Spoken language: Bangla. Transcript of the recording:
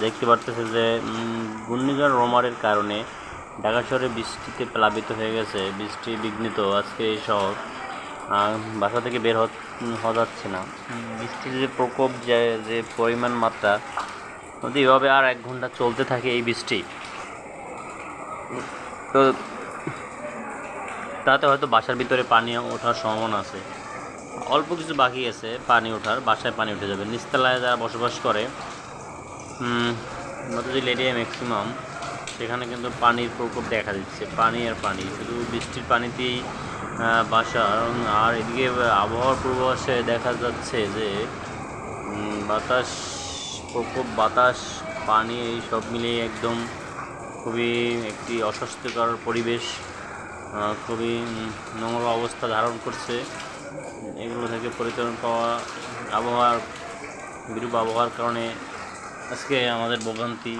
দেখতে পারতেছে যে ঘূর্ণিঝড় রোমারের কারণে ঢাকা শহরে বৃষ্টিতে প্লাবিত হয়ে গেছে। বৃষ্টি বিঘ্নিত আজকে এই শহর, বাসা থেকে বের হওয়া যাচ্ছে না। বৃষ্টির যে প্রকোপ, যে পরিমাণ মাত্রা, যদি এভাবে আর 1 ঘন্টা চলতে থাকে এই বৃষ্টি, তো তাতে হয়তো বাসার ভিতরে পানি ওঠার সম্ভাবনা আছে। অল্প কিছু বাকি আছে পানি ওঠার, বাসায় পানি উঠে যাবে। নিচতলায় যারা বসবাস করে নদীর এরিয়া ম্যাক্সিমাম, সেখানে কিন্তু পানির প্রকোপ দেখা দিচ্ছে। পানি আর পানি, শুধু বৃষ্টির পানিতেই বাসা। আর এদিকে আবহাওয়ার পূর্বাভাসে দেখা যাচ্ছে যে বাতাস, প্রকোপ বাতাস, পানি, এই সব মিলিয়ে একদম খুবই একটি অস্বস্তিকর পরিবেশ, খুবই নোংরা অবস্থা ধারণ করছে। এগুলো থেকে পরিত্রাণ পাওয়া, বিরূপ আবহাওয়ার কারণে আজকে আমাদের ভোগান্তি।